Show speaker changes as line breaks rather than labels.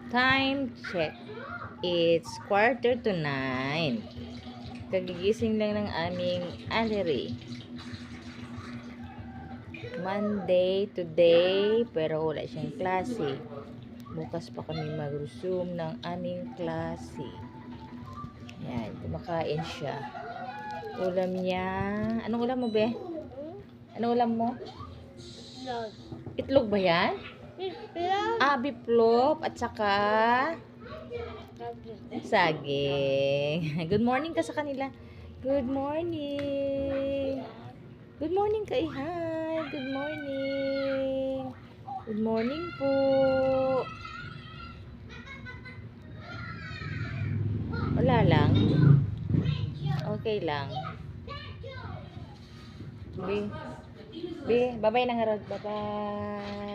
Time check. It's 8:45. Kagigising lang ng aming Allery. Monday today, pero wala siyang klase. Bukas pa kami mag-resume ng aming klase. Yan, kumakain siya. Ulam niya. Anong ulam mo, be? Anong ulam mo? Itlog ba yan? Biplop at saka saging. Good morning ka sa kanila. Good morning. Good morning kay hi. Good morning. Good morning po. Wala lang. Okay lang. Be, bye-bye na nga rod. Bye-bye.